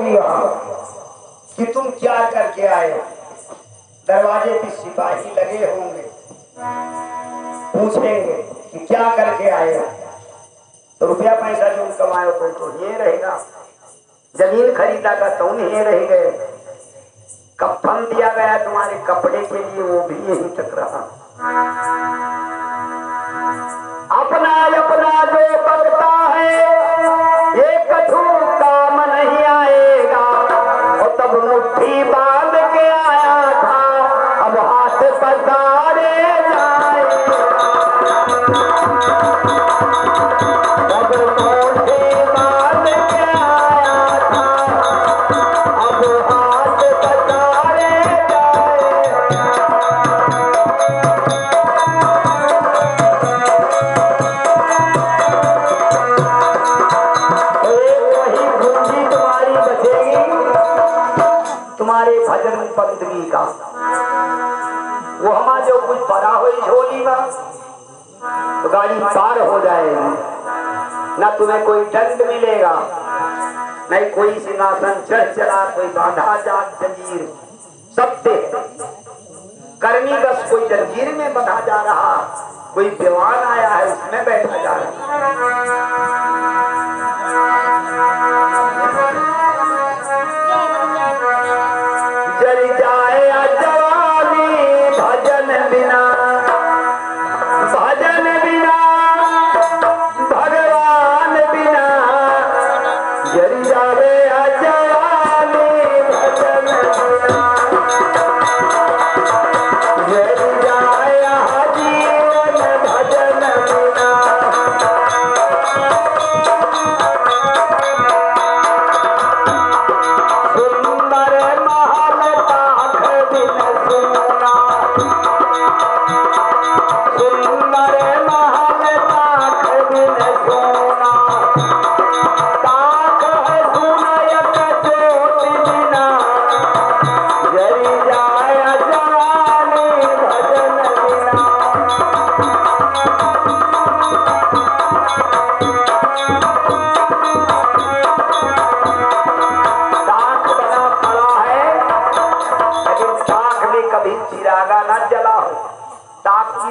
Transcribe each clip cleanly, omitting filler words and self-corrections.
होगी वहां कि तुम क्या करके आए। दरवाजे पे सिपाही लगे होंगे, पूछेंगे कि क्या करके आए। तो रुपया पैसा जो कमाए तो ये रहेगा। जमीन खरीदा का तो ये रह गए। कफन दिया गया तुम्हारे कपड़े के लिए, वो भी यहीं तक रहा। अपना अपना जो बगता है ये कछु काम नहीं आएगा। और तब मुट्ठी बांध के आया था, अब हाथ पसारे जाए। तब मुट्ठी बांध के आया था, अब हाथ पसारे जाए। तुम्हारे भजन बंदगी का वो हमारा जो कुछ भरा हुई झोली में तो गाड़ी पार हो जाएगी। ना तुम्हें कोई दंड मिलेगा, नहीं कोई सिंहासन चढ़ चला, कोई बांधा जात जंजीर। सब दे करनी बस कोई जंजीर में बंधा जा रहा, कोई दीवान आया है उसमें बैठा जा रहा। जल जाए जवानी भजन बिना, भजन बिना भगवान बिना। जल जाए जवानी भजन बिना, जल जाए जीवन भजन बिना।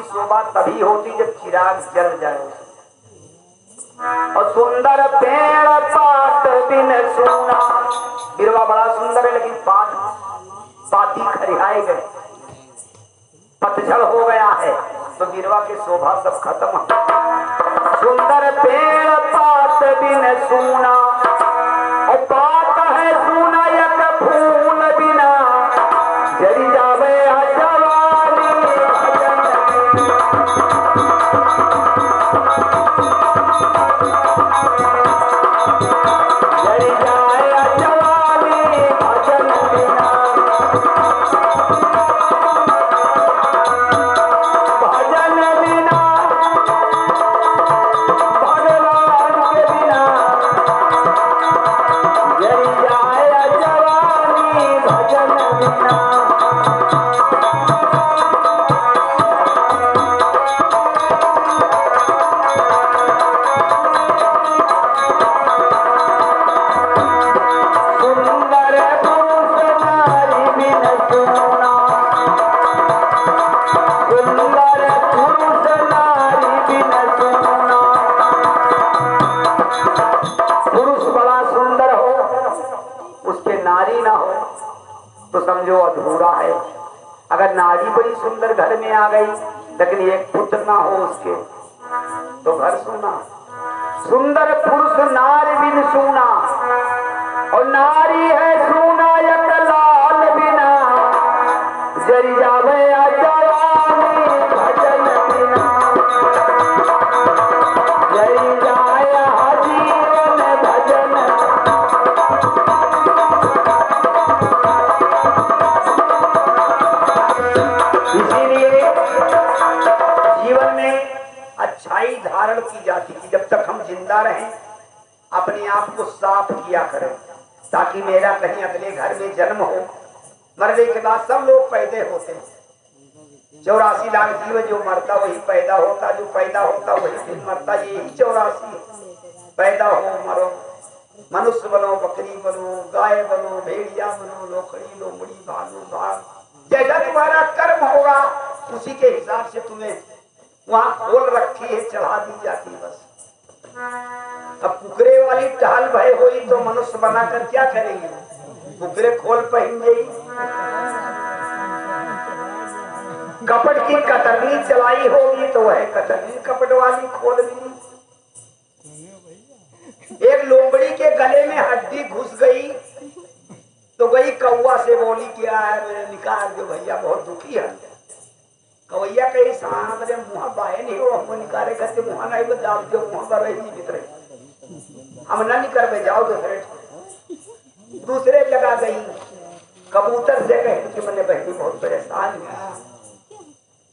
शोभा तभी होती जब चिराग जल जाए। और सुंदर पेड़ पात बिन सुना, बिरवा बड़ा सुंदर है लेकिन पाती खरिहाए गए, पतझड़ हो गया है तो बिरवा की शोभा सब खत्म। सुंदर पेड़ पात बिन सुना, और पात है सुना एक फूल बिना। जरी जावे जवानी भजन जरी जाए जवानी भजन बिना। भजन बिना भगवान के बिना, जरी जाए जवानी भजन बिना। सुंदर पुरुष नारी बिन सुना, सुंदर पुरुष नारी बिन सुना। पुरुष बड़ा सुंदर हो, उसके नारी ना हो तो समझो अधूरा है। अगर नारी बड़ी सुंदर घर में आ गई लेकिन एक पुत्र ना हो उसके तो घर सुना। सुंदर पुरुष नारी बिन सुना, और नारी है सुना एक लाल बिना। जरी जावे जवानी भजन बिना, जरी जाए जीवन भजन। इसीलिए जीवन में अच्छाई धारण की जाती है। जब तक हम जिंदा रहें अपने आप को साफ किया करें, ताकि मेरा कहीं अगले घर में जन्म हो। मरने के बाद सब लोग पैदा होते हैं, 84 लाख जीव, जो मरता वही पैदा होता, जो पैदा होता वही फिर मरता। यही 84 पैदा हो मरो, मनुष्य बनो, बकरी बनो, गाय बनो, भेड़िया बनो, लोखड़ी, लोमड़ी, भालू, बाघ, जैसा तुम्हारा कर्म होगा उसी के हिसाब से तुम्हें वहां खोल रखी है, चढ़ा दी जाती बस। अब कुकरे वाली टहल भय हुई तो मनुष्य बनाकर क्या करेंगे? कुकरे खोल पहनेंगे। कपट की कतरनी चलाई होगी तो वह कतरनी कपट वाली खोल मिली। एक लोमड़ी के गले में हड्डी घुस गई तो गई कौवा से बोली क्या है, मेरे निकाल दो भैया, बहुत दुखी है। कवैया कही साहब रे मुँह बाहे नहीं हो, हमको निकाले करके मुँह नहीं बता दो, मुँह पर रही भीतर हम ना निकल पे जाओ दूसरे जगह गई। कबूतर से कहे कि मैंने बहनी बहुत परेशान है,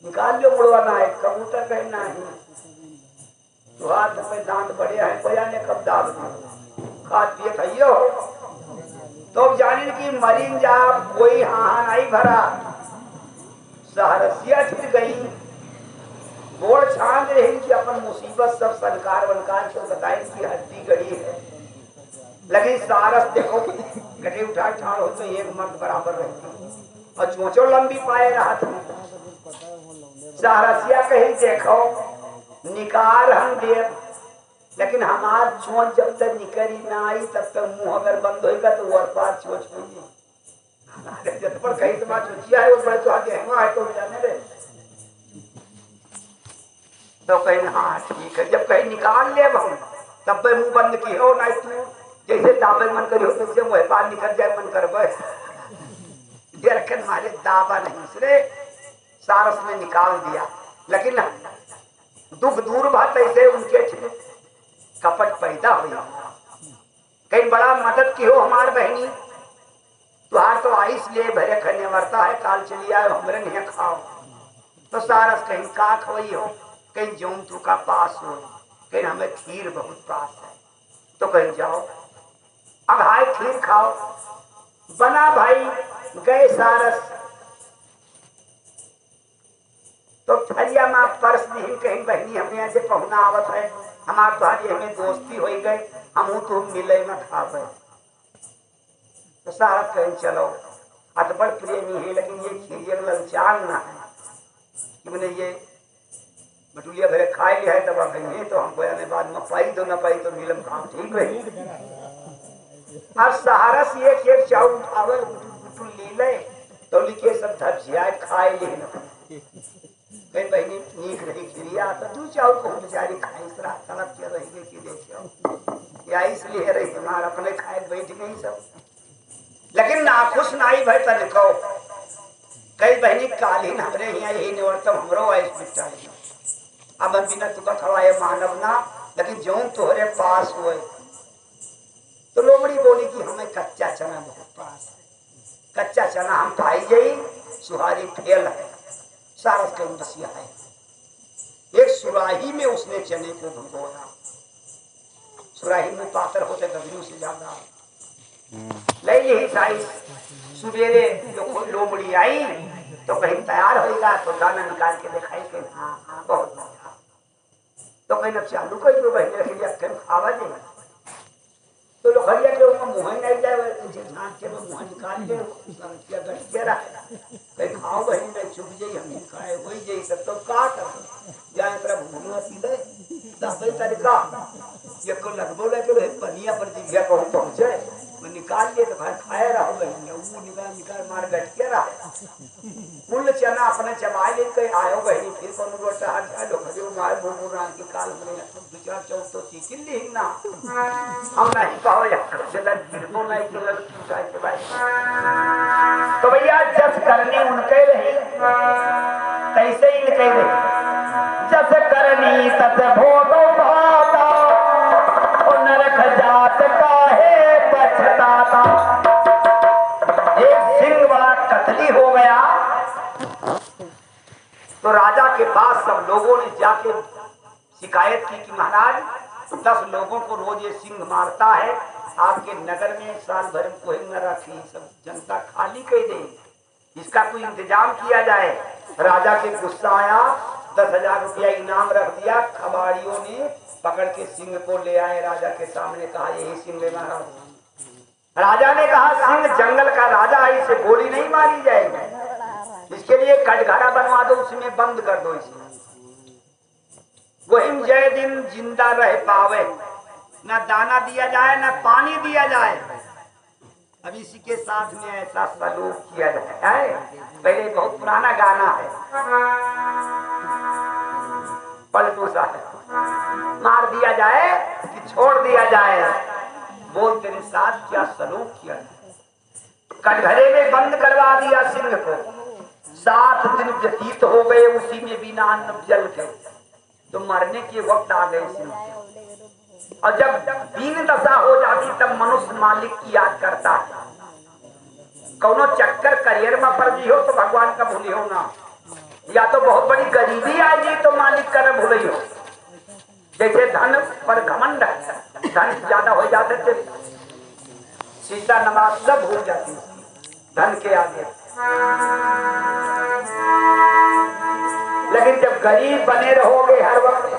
निकाल लो मुड़वाना है। कबूतर कहे नहीं, तो हाथ में दांत बड़े हैं, कोया ने कब दाग खा पिए खाइयो। तो जानी कि मरीन जा कोई हाँ नहीं भरा, सहरसिया फिर गई, बोल छान रही कि अपन मुसीबत सब सरकार बनकार को बताई कि हड्डी गड़ी है। लेकिन सारस देखो गड्ढे उठा ठाड़ हो तो एक मर्द बराबर रहती और चोंचो लंबी पाए रहा था। सारसिया कही देखो निकार हम देव, लेकिन हमार चोंच जब तक निकली ना आई तब तक मुंह अगर बंद होगा तो वो पार चोंच होगी। जब पर कहीं समाज चोचिया है वो बड़े तो आगे है तो जाने रे। तो कहीं हाँ ठीक है, जब कहीं निकाल ले हम तब मुंह बंद की हो, नहीं तू जैसे दावे मन करी हो तो वह बाहर निकल जाए मन कर रखन मारे दावा नहीं इसलिए सारस ने निकाल दिया। लेकिन दुख दूर बात ऐसे उनके कपट पैदा हुई। कहीं बड़ा मदद की हो हमार बहनी, तुहार तो आइस ले भरे खने मरता है, काल चली आए हमरे नहीं खाओ। तो सारस कहीं का खोई हो, कहीं जौनतू का पास हो, कहीं हमें खीर बहुत पास है, तो कहीं जाओ अब हाय खीर खाओ। बना भाई गए सारस, तो थरिया में परस नहीं कहीं बहनी हमें यहाँ से पहुना आवत है, हमार तुम्हारी हमें दोस्ती हो गई, हम तुम मिले न खावे। तो सारस कहीं चलो अतबड़ प्रेमी है, लेकिन ये खीर ललचान ना है कि मैंने ये बटुलिया भरे खाए लिया है दबा गई है, तो हमको आने बाद में पाई तो न पाई तो मिलम काम ठीक है। और सारस एक एक चाउल उठावे बुटुल ले ले तो लिखे सब धजिया खाए ले कहीं बहनी नीक रही खिरिया तो तू चाउल को बेचारी खाई सरा तड़प के रही कि देखो या इसलिए रही तुम्हारा अपने खाए बैठ गई सब। लेकिन नाखुश नाई भाई तन को कई बहनी कालीन हमरे यहाँ यही निवर्तम हमरो आइस बिटाई अब हम बिना तुका खवाए मानव ना, लेकिन जो तोहरे पास हुए तो लोमड़ी बोली कि हमें कच्चा चना बहुत पास है, कच्चा चना हम खाई जाई सुहारी फेल है। सारस कहीं बसिया है, एक सुराही में उसने चने को भिगोया, सुराही में पातर होते गगनों से ज्यादा ले यही साइज। सुबेरे जो लोमड़ी आई तो कहीं तैयार होगा तो दाना निकाल के दिखाई कि हाँ हाँ बहुत अच्छा, तो कहीं चालू कर दो बहने के लिए खावा दे तो लोहरिया के ऊपर मुँह नहीं जाए झाँक के मुँह निकाल के गठिया रहा कहीं खाओ बहनी नहीं चुप जाई हम खाए वही जाई सब तो का कर जाए तरह घूमना सीधे दस तरीका ये को लगभो लेके पनिया पर जिया को पहुंचे मैं निकाल लिए तो भाई खाए रहो बहनी वो निकाल मार गठिया रहा कुल चना अपने चबाए ले कहीं आयो बहनी फिर कौन रोटा हट लोग मार बोल की काल हमने विचार चौथ तो सीखी ली ना हम नहीं पाओ तो भैया जस करनी उनके रही कैसे इनके रही, जस करनी तस भोगो भाता नरक जात का है पछताता। एक सिंह बड़ा कतली हो गया तो राजा के पास सब लोगों ने जाके शिकायत की कि महाराज 10 लोगों को रोज ये सिंह मारता है, आपके नगर में साल भर में कोई न रखी, सब जनता खाली कर दे, इसका कोई इंतजाम किया जाए। राजा के गुस्सा आया 10,000 रुपया इनाम रख दिया। कबाड़ियों ने पकड़ के सिंह को ले आए राजा के सामने, कहा यही सिंह है महाराज। राजा ने कहा सिंह जंगल का राजा है, इसे गोली नहीं मारी जाएगी, इसके लिए कटघरा बनवा दो, उसमें बंद कर दो इसे, वही जय दिन जिंदा रह पावे, न दाना दिया जाए न पानी दिया जाए। अब इसी के साथ में ऐसा सलूक किया जाए। पहले बहुत पुराना गाना है, पलटू सा है, मार दिया जाए कि छोड़ दिया जाए, बोल तेरे साथ क्या सलूक किया जाए। कटघरे में बंद करवा दिया सिंह को, 7 दिन व्यतीत हो गए उसी में बिना अन्न जल के, तो मरने के वक्त आ गए सिंह। और जब दीन दशा हो जाती तब मनुष्य मालिक की याद करता है। कौनो चक्कर करियर में पड़ गई हो तो भगवान का भूली हो ना, या तो बहुत बड़ी गरीबी आएगी तो मालिक का न भूली हो। जैसे धन पर घमंड है, धन ज्यादा हो जाते थे सीता नमाज सब भूल जाती धन के आगे। लेकिन जब गरीब बने रहोगे हर वक्त,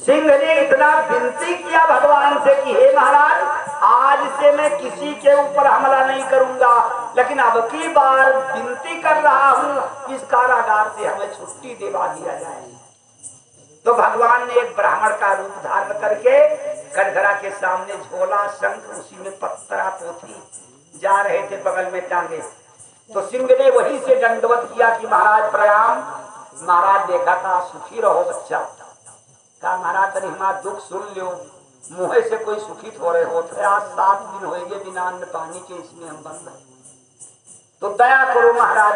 सिंह ने इतना विनती किया भगवान से कि हे महाराज, आज से मैं किसी के ऊपर हमला नहीं करूंगा, लेकिन अब की बार विनती कर रहा हूं इस कारागार से हमें छुट्टी दिवा दिया जाए। तो भगवान ने एक ब्राह्मण का रूप धारण करके कटघरा के सामने झोला शंख, उसी में पत्तरा पोथी जा रहे थे बगल में टांगे। तो सिंह ने वहीं से दंडवत किया कि महाराज प्रणाम। महाराज देखा था सुखी रहो बच्चा, कहा महाराज तरी हमारा दुख सुन लो, मुँह से कोई सुखी थोड़े होते, आज 7 दिन होएंगे बिना अन्न पानी के, इसमें हम बंद हैं, तो दया करो महाराज।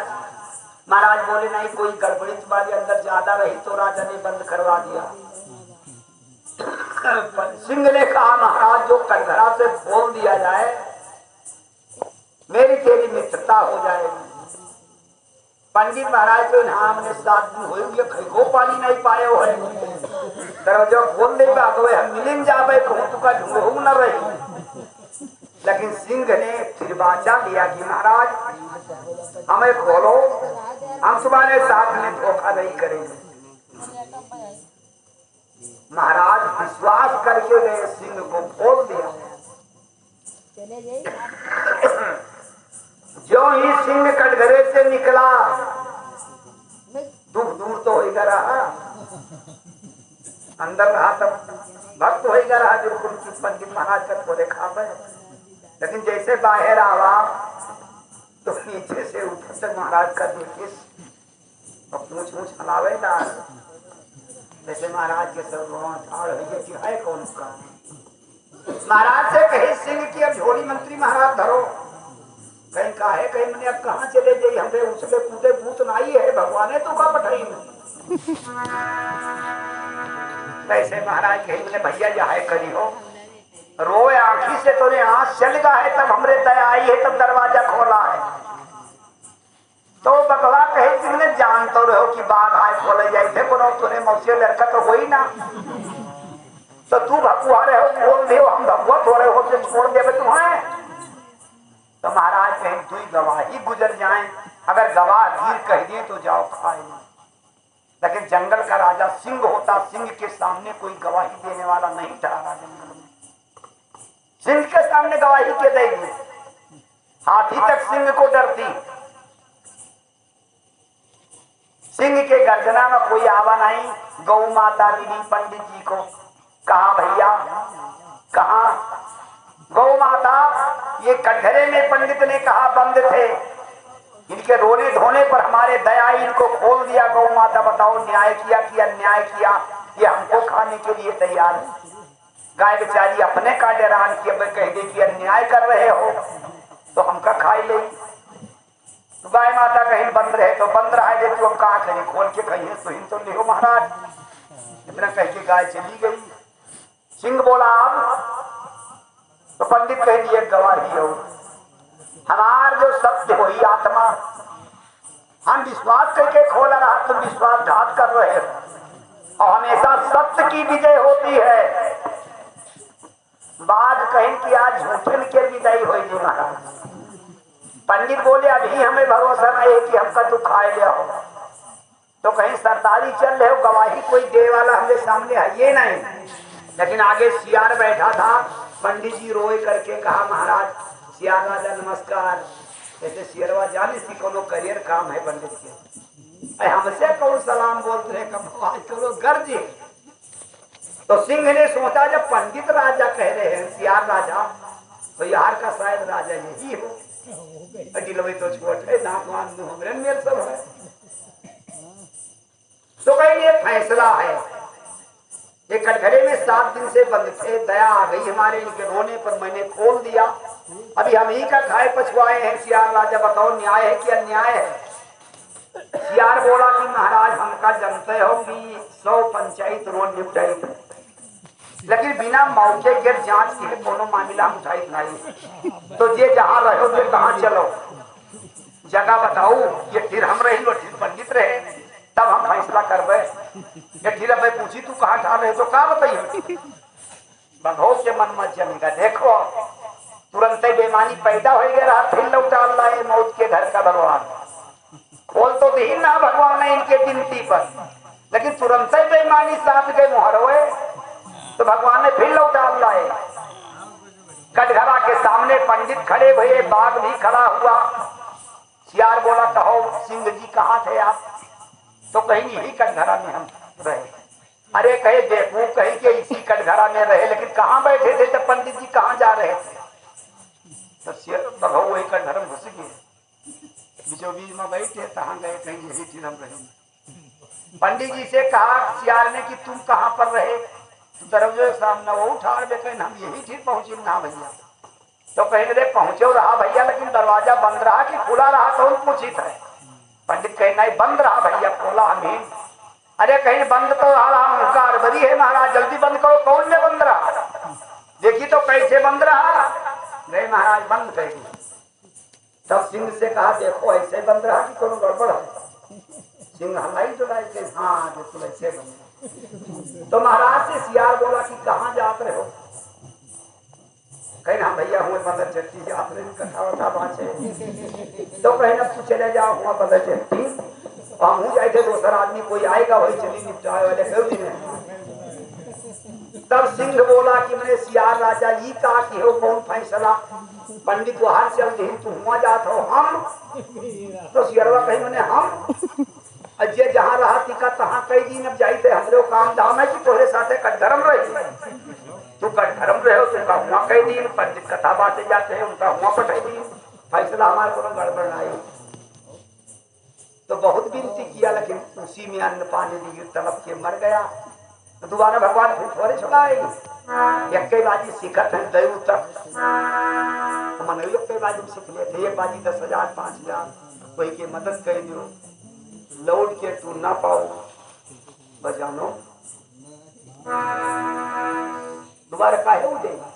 महाराज बोले नहीं, कोई गड़बड़ी तुम्हारे अंदर ज्यादा रही तो राजा ने बंद करवा दिया। सिंह ने कहा महाराज जो कटघरा से बोल दिया जाए मेरी तेरी मित्रता हो जाएगी। पंडित महाराज को हमने 7 दिन हुए हुए खो पानी नहीं पाए हो है, दरवाजा खोल दे हम मिलिन जावे कहूँ तुका ढूंढ न रही। लेकिन सिंह ने फिर बाचा लिया कि महाराज हमें खोलो, हम तुम्हारे साथ में धोखा नहीं करेंगे। महाराज विश्वास करके गए, सिंह को खोल दिया। जो ही सिंह कटघरे से निकला, दुख दूर तो होगा रहा, अंदर रहा तब भक्त होगा रहा, जो उनकी पंडित महाराज का थोड़े खावे। लेकिन जैसे बाहर आवा तो नीचे से ऊपर तक महाराज का देखे और पूछ पूछ हलावे ना, जैसे महाराज के सब है कौन का। महाराज से कहे सिंह की अब झोली मंत्री महाराज धरो, कहीं का है कहीं मैंने अब कहाँ चले जाइए, हमने उछले कूदे भूत नाई है, भगवान है तो का पठाई कैसे। महाराज कहीं मैंने भैया यहाँ करी हो, रोए आंखी से तो आंख चल गया है, तब हमरे दया आई है, तब दरवाजा खोला है। तो बगवा कहे तुमने जान तो रहो कि बाघ आए खोले जाए थे, बोलो तूने मौसी लड़का तो हो ही ना, तो तू भकुआ रहे हो खोल दे, हम भकुआ थोड़े हो तो छोड़ दे तुम्हें। तो महाराज कहें दुई गवाही गुजर जाएं, अगर गवाह गिर कह दिए तो जाओ खाए। लेकिन जंगल का राजा सिंह होता, सिंह के सामने कोई गवाही देने वाला नहीं था। जंगल में सिंह के सामने गवाही के देगी, हाथी तक सिंह को डरती। सिंह के गर्जना में कोई आवा नहीं। गौ माता मिली पंडित जी को, कहा भैया कहा गौ माता, ये कटघरे में पंडित ने कहा बंद थे, इनके रोने धोने पर हमारे दया इनको खोल दिया। गौ माता बताओ न्याय किया कि अन्याय किया, ये हमको खाने के लिए तैयार है। गाय बेचारी अपने का डरान की कह दे कि अन्याय कर रहे हो तो हमका खाई ले। तो गाय माता कहीं बंद रहे तो बंद रहा दे, तू अब कहा करी खोल के कहिए तो ले महाराज। इतना कह के गाय चली गई। सिंह बोला अब तो पंडित कह दिए गवाही हो, हमार जो सत्य हो ही आत्मा, हम विश्वास करके खोला रहा तुम विश्वासघात कर रहे हो, और हमेशा सत्य की विजय होती है। बात कहीं कि आज झूठे के विदाई हो जी महाराज। पंडित बोले अभी हमें भरोसा नहीं है कि हमका तू खाए लिया हो, तो कहीं सरदारी चल रहे हो, गवाही कोई दे वाला हमरे सामने है ये नहीं। लेकिन आगे सियार बैठा था, पंडित जी रोए करके कहा महाराज सियार राजा नमस्कार। ऐसे सियरवा जाने सी कोनो करियर काम है पंडित के, हमसे कौन सलाम बोलते हैं कब आज करो गर्जी। तो सिंह ने सोचा जब पंडित राजा कह रहे हैं सियार राजा, तो यार का शायद राजा यही हो। तो छोटे मेरे सब है। तो कहीं ये फैसला है, ये कटघरे में 7 दिन से बंद थे, दया आ गई हमारे इनके रोने पर, मैंने खोल दिया। अभी हम ही का खाए पछुआए हैं। सियार राजा बताओ न्याय है कि अन्याय है? सियार बोला कि महाराज हमका जानते हो कि 100 पंचायत रोड निपटाई, लेकिन बिना मौके के जांच के कोनो मामला हम उठाई नहीं। तो ये जहाँ रहो ये कहाँ चलो, जगह बताओ। ये फिर हम रही लो फिर पंडित रहे, तब हम फैसला करबे। ये फिर अब पूछी तू कहाँ ठा रहे तो का बताइए। बंधो के मन मत जमेगा। देखो तुरंत ही बेमानी पैदा हो गया, फिर लौटा लाए मौत के घर का भगवान। खोल तो दी ना भगवान है इनके गिनती पर, लेकिन तुरंत ही बेमानी साथ गए मुहर हुए, तो भगवान ने फिर लौटा लाए। कटघरा के सामने पंडित खड़े हुए, बाघ भी खड़ा हुआ। सियार बोला कहो सिंह जी कहाँ थे आप? तो कहीं यही कटघरा में हम रहे। अरे कहे बेवकूफ, कहीं के इसी कटघरा में रहे, लेकिन कहाँ बैठे थे तब पंडित जी कहाँ जा रहे थे? तो सियार बघो वही कटघरा में घुस गए, बीचों बीच में बैठे, कहाँ गए? कहीं यही चीज हम रहे। पंडित जी से कहा सियार ने कि तुम कहाँ पर रहे? दरवाजे सामने वो उठा रहे, हम यही चीज पहुंचे ना भैया। तो कहीं रे पहुंचे रहा भैया, लेकिन दरवाजा बंद रहा कि खुला रहा? तो पूछी था पंडित, कहीं नहीं बंद रहा भैया, खोला हमें। अरे कहीं बंद तो रहा, कारबरी है महाराज, जल्दी बंद करो। कौन में बंद रहा? देखी तो कैसे बंद रहा? नहीं महाराज बंद कर दी। तब सिंह से कहा देखो ऐसे बंद रहा कि कोनो गड़बड़ है? सिंह हलाई जुलाई के हाँ देखो ऐसे बंद। तो महाराज से सियार बोला कि कहाँ जाते रहे हो? कहीं हम भैया हुए बदल चट्टी जात रहे कथा वथा बाँचे। तो कहीं ना तू चले जाओ हुआ बदल चट्टी, हम जाए थे दूसरा आदमी कोई आएगा वही चली निपटाए वाले क्यों। तब सिंह बोला कि मैंने सियार राजा ये कहा कि हो कौन फैसला? पंडित वहां चल दी तू हुआ जात हो हम? तो सियरवा कहीं मैंने हम अजय जहाँ रहा टिका तहाँ कई दिन अब जाई थे, हमरे काम धाम है कि तोरे साथे कटघरम रही। तू कटघरम रहे हो तुमका हुआ कई दिन, पंडित कथा बातें जाते हैं उनका हुआ पठाई दिन, फैसला हमारे को गड़बड़ आई। तो बहुत विनती किया, लेकिन उसी में अन्न पानी दी तड़प के मर गया। तो दोबारा भगवान फिर थोड़े छुड़ाएगी। एक बाजी सीखत है दैव तक, मन एक बाजी सीख लेते, एक बाजी 10,000 5,000 कोई के मदद कर दो, लौट के तू ना पाओ बजानो दोबारा काहे हो जाएगी।